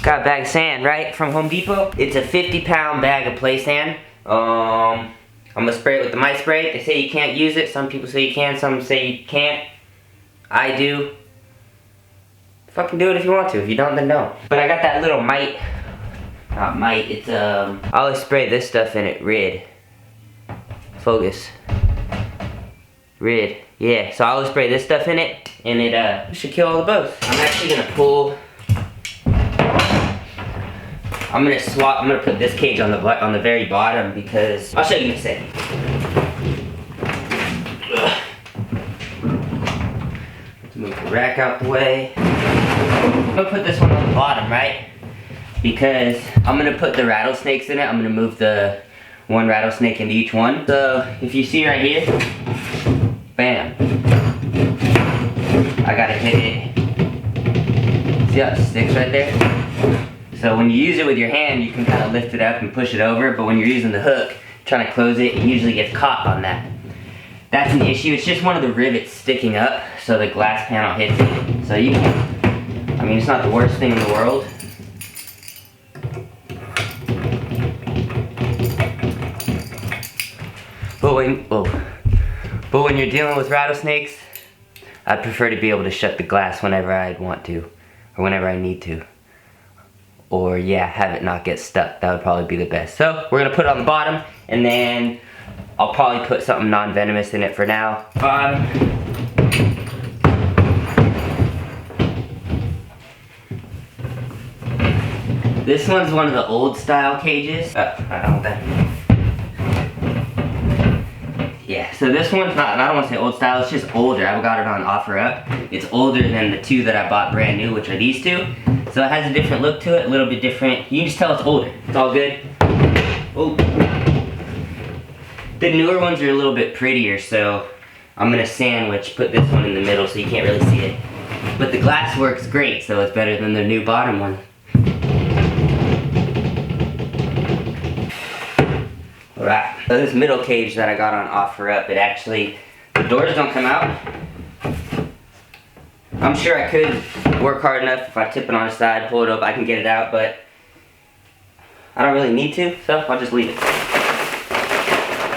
got a bag of sand, right, from Home Depot. It's a 50-pound bag of play sand. I'm gonna spray it with the mite spray. They say you can't use it. Some people say you can, some say you can't. I do. Fucking do it if you want to. If you don't, then don't. But I got that little mite. Not mite, it's I always spray this stuff in it. Rid. Focus. Rid. Yeah, so I always spray this stuff in it, and it should kill all the bugs. I'm actually gonna pull. I'm gonna put this cage on the very bottom because I'll show you in a second. Let's move the rack out the way. I'm gonna put this one on the bottom, right? Because I'm gonna put the rattlesnakes in it. I'm gonna move the one rattlesnake into each one. So if you see right here, bam. I gotta hit it. See how it sticks right there? So when you use it with your hand, you can kind of lift it up and push it over, but when you're using the hook, trying to close it, it usually gets caught on that. That's an issue. It's just one of the rivets sticking up, so the glass panel hits it. So you can, I mean, it's not the worst thing in the world. But when you're dealing with rattlesnakes, I prefer to be able to shut the glass whenever I want to, or whenever I need to. Or yeah, have it not get stuck. That would probably be the best. So we're gonna put it on the bottom, and then I'll probably put something non-venomous in it for now. This one's one of the old style cages. I don't want that. Yeah, so this one's not, I don't want to say old style, it's just older. I've got it on OfferUp. It's older than the two that I bought brand new, which are these two. So it has a different look to it, a little bit different. You can just tell it's older. It's all good. Oh. The newer ones are a little bit prettier, so I'm gonna sandwich, put this one in the middle so you can't really see it. But the glass works great, so it's better than the new bottom one. Alright, so this middle cage that I got on OfferUp, it actually, the doors don't come out. I'm sure I could work hard enough if I tip it on the side, pull it up, I can get it out, but I don't really need to, so I'll just leave it.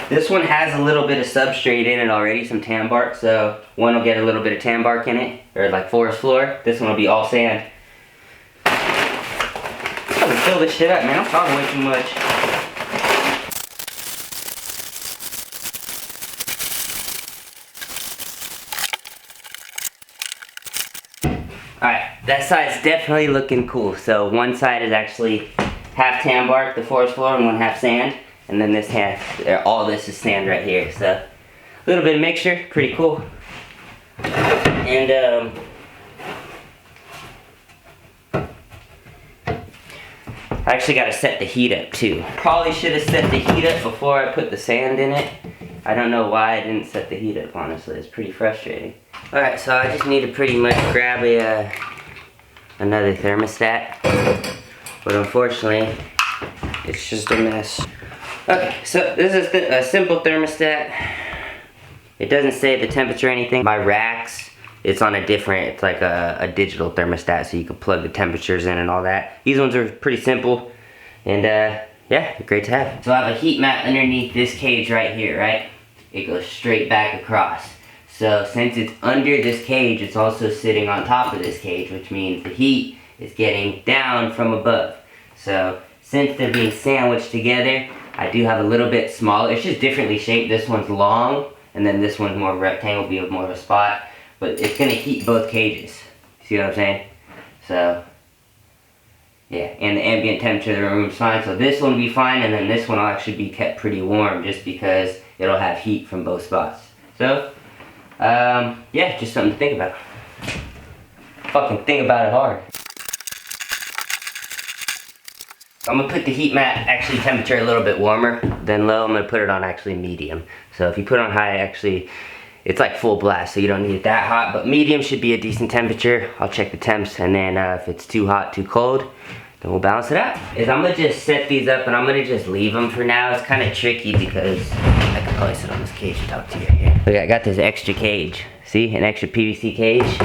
This one has a little bit of substrate in it already, some tan bark, so one will get a little bit of tan bark in it, or like forest floor. This one will be all sand. I'm gonna fill this shit up, man. I'm talking way too much. Alright, that side's definitely looking cool. So one side is actually half tan bark, the forest floor, and one half sand. And then this half, all this is sand right here. So a little bit of mixture, pretty cool. And I actually got to set the heat up too. Probably should have set the heat up before I put the sand in it. I don't know why I didn't set the heat up, honestly. It's pretty frustrating. Alright, so I just need to pretty much grab another thermostat. But unfortunately, it's just a mess. Okay, so this is a simple thermostat. It doesn't say the temperature or anything. My racks, it's on a different, it's like a digital thermostat, so you can plug the temperatures in and all that. These ones are pretty simple, and yeah, great to have. So I have a heat mat underneath this cage right here, right? It goes straight back across. So since it's under this cage, it's also sitting on top of this cage, which means the heat is getting down from above. So since they're being sandwiched together, I do have a little bit smaller. It's just differently shaped. This one's long, and then this one's more rectangle, be more of a spot. But it's gonna heat both cages. See what I'm saying? So, yeah, and the ambient temperature of the room is fine. So this one will be fine, and then this one will actually be kept pretty warm just because it'll have heat from both spots. So, yeah, just something to think about. Fucking think about it hard. I'm gonna put the heat mat actually temperature a little bit warmer than low. I'm gonna put it on actually medium. So if you put it on high, actually, it's like full blast, so you don't need it that hot, but medium should be a decent temperature. I'll check the temps, and then if it's too hot, too cold, then we'll balance it out. I'm gonna just set these up, and I'm gonna just leave them for now. It's kind of tricky because I can probably sit on this cage and talk to you here. Look, I got this extra cage. See, an extra PVC cage.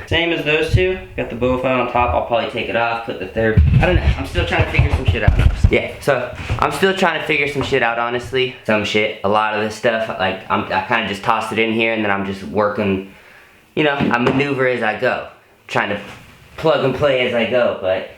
Same as those two. Got the bow file on top. I'll probably take it off, put the third. I don't know. I'm still trying to figure some shit out. Yeah, so I'm still trying to figure some shit out, honestly. Some shit. A lot of this stuff, like, I kind of just tossed it in here and then I'm just working, you know, I maneuver as I go. Trying to plug and play as I go, but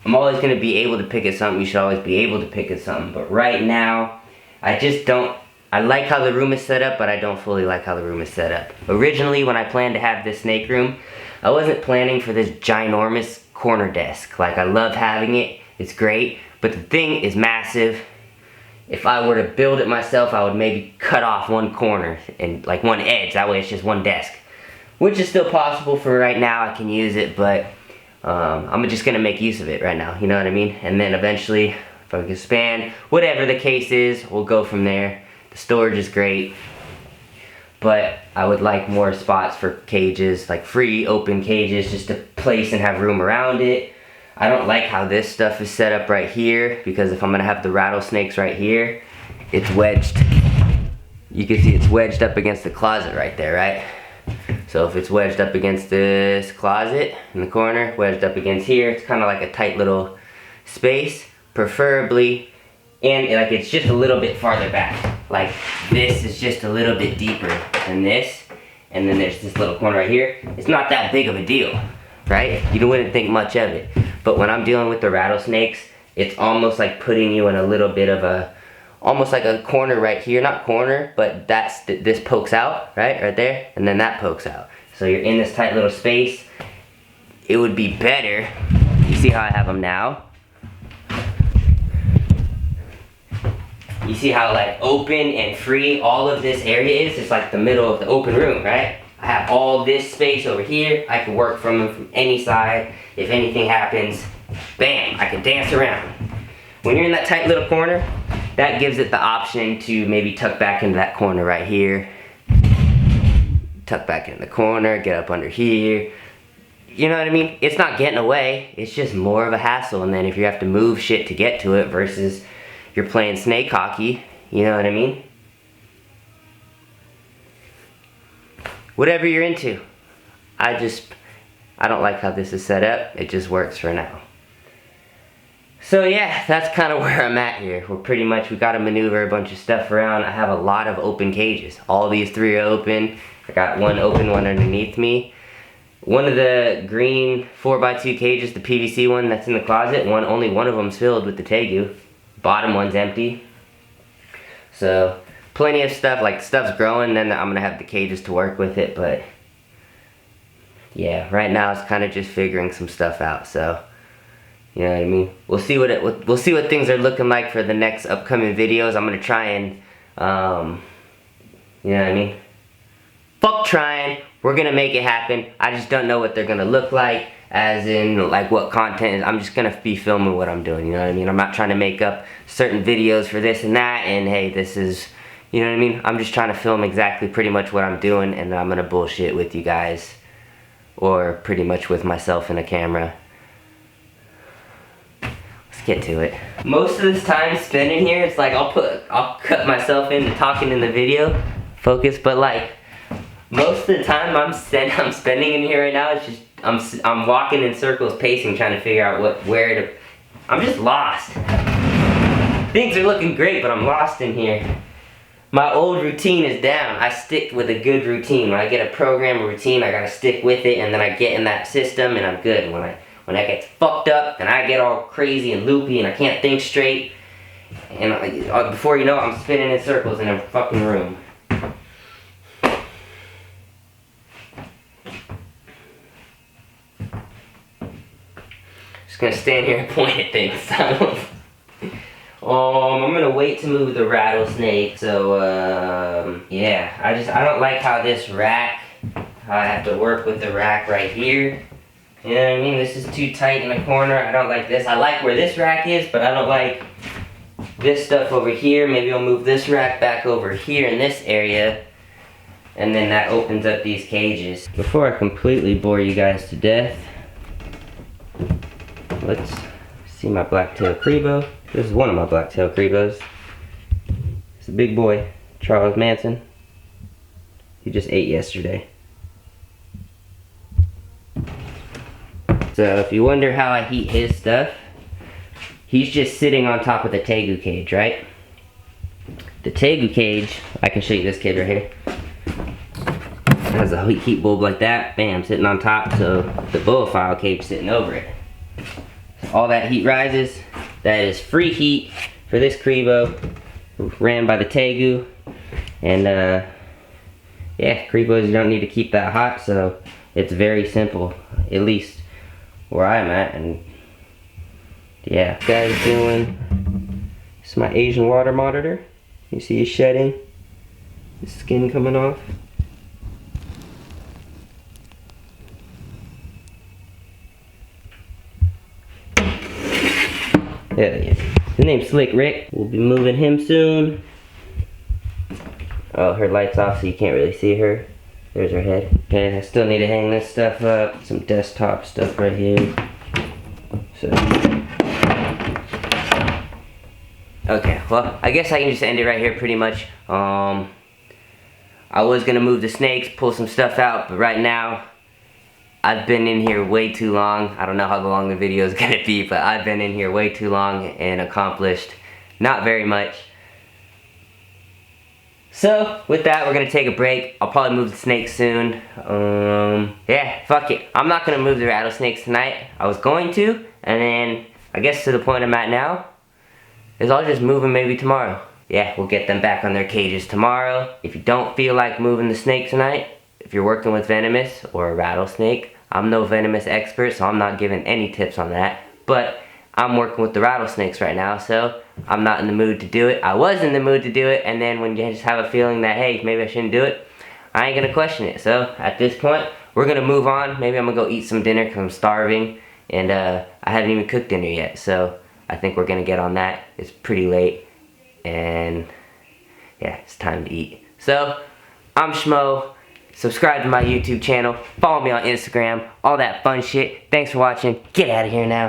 I'm always going to be able to pick at something. You should always be able to pick at something. But right now, I just don't. I like how the room is set up, but I don't fully like how the room is set up. Originally, when I planned to have this snake room, I wasn't planning for this ginormous corner desk. Like, I love having it. It's great. But the thing is massive. If I were to build it myself, I would maybe cut off one corner and like one edge. That way it's just one desk. Which is still possible for right now. I can use it, but I'm just gonna make use of it right now. You know what I mean? And then eventually, if I can expand, whatever the case is, we'll go from there. The storage is great, but I would like more spots for cages, like free open cages, just to place and have room around it. I don't like how this stuff is set up right here, because if I'm gonna have the rattlesnakes right here, it's wedged. You can see it's wedged up against the closet right there, right? So if it's wedged up against this closet in the corner, wedged up against here, it's kind of like a tight little space, preferably, and like it's just a little bit farther back. Like this is just a little bit deeper than this, and then there's this little corner right here. It's not that big of a deal, right? You wouldn't think much of it. But when I'm dealing with the rattlesnakes, it's almost like putting you in a little bit of a, almost like a corner right here. Not corner, but this pokes out, right there, and then that pokes out. So you're in this tight little space. It would be better, you see how I have them now? You see how like open and free all of this area is? It's like the middle of the open room, right? I have all this space over here. I can work from them from any side. If anything happens, bam, I can dance around. When you're in that tight little corner, that gives it the option to maybe tuck back into that corner right here. Tuck back in the corner, get up under here. You know what I mean? It's not getting away. It's just more of a hassle. And then if you have to move shit to get to it versus you're playing snake hockey, you know what I mean? Whatever you're into. I don't like how this is set up. It just works for now. So yeah, that's kind of where I'm at here. We gotta maneuver a bunch of stuff around. I have a lot of open cages. All these three are open. I got one open one underneath me. One of the green 4x2 cages, the PVC one that's in the closet, only one of them's filled with the tegu. Bottom one's empty. So plenty of stuff, like stuff's growing, then I'm gonna have the cages to work with it, but yeah, right now it's kind of just figuring some stuff out, so you know what I mean? We'll see what things are looking like for the next upcoming videos. I'm gonna try and you know what I mean? Fuck trying, we're gonna make it happen. I just don't know what they're gonna look like, as in like what content. I'm just gonna be filming what I'm doing, you know what I mean? I'm not trying to make up certain videos for this and that, and hey, this is, you know what I mean? I'm just trying to film exactly pretty much what I'm doing, and I'm gonna bullshit with you guys, or pretty much with myself in a camera. Let's get to it. Most of this time spent in here, it's like I'll cut myself into talking in the video, focus, but like most of the time I'm spending in here right now, it's just I'm walking in circles, pacing, trying to figure out I'm just lost. Things are looking great, but I'm lost in here. My old routine is down. I stick with a good routine. When I get a program, a routine, I gotta stick with it, and then I get in that system, and I'm good. When I get fucked up, and I get all crazy and loopy, and I can't think straight, and before you know it, I'm spinning in circles in a fucking room. Just gonna stand here and point at things. I'm gonna wait to move the rattlesnake. So yeah, I don't like how this rack, how I have to work with the rack right here. You know what I mean? This is too tight in the corner. I don't like this. I like where this rack is, but I don't like this stuff over here. Maybe I'll move this rack back over here in this area, and then that opens up these cages. Before I completely bore you guys to death, let's see my black-tailed crebo. This is one of my black-tailed crebos. It's a big boy, Charles Manson. He just ate yesterday. So if you wonder how I heat his stuff, he's just sitting on top of the tegu cage, right? The tegu cage, I can show you this kid right here. It has a heat bulb like that, bam, sitting on top, so the bullophile cage sitting over it. So all that heat rises. That is free heat for this Crebo, ran by the tegu. And yeah, Crebos, you don't need to keep that hot, so it's very simple, at least where I'm at. And yeah, guys doing, this is my Asian water monitor. You see he's shedding, the skin coming off. Hell yeah. His name's Slick Rick. We'll be moving him soon. Oh, her light's off so you can't really see her. There's her head. Okay, I still need to hang this stuff up. Some desktop stuff right here. So. Okay, well, I guess I can just end it right here pretty much. I was gonna move the snakes, pull some stuff out, but right now, I've been in here way too long. I don't know how long the video is gonna be, but I've been in here way too long and accomplished not very much. So, with that, we're gonna take a break. I'll probably move the snakes soon. Yeah, fuck it. I'm not gonna move the rattlesnakes tonight. I was going to, and then, I guess to the point I'm at now, is I'll just move them maybe tomorrow. Yeah, we'll get them back on their cages tomorrow. If you don't feel like moving the snake tonight, if you're working with venomous or a rattlesnake, I'm no venomous expert, so I'm not giving any tips on that. But I'm working with the rattlesnakes right now, so I'm not in the mood to do it. I was in the mood to do it, and then when you just have a feeling that, hey, maybe I shouldn't do it, I ain't gonna question it. So at this point, we're gonna move on. Maybe I'm gonna go eat some dinner because I'm starving, and I haven't even cooked dinner yet, so I think we're gonna get on that. It's pretty late, and yeah, it's time to eat. So, I'm Shmoe. Subscribe to my YouTube channel. Follow me on Instagram. All that fun shit. Thanks for watching. Get out of here now.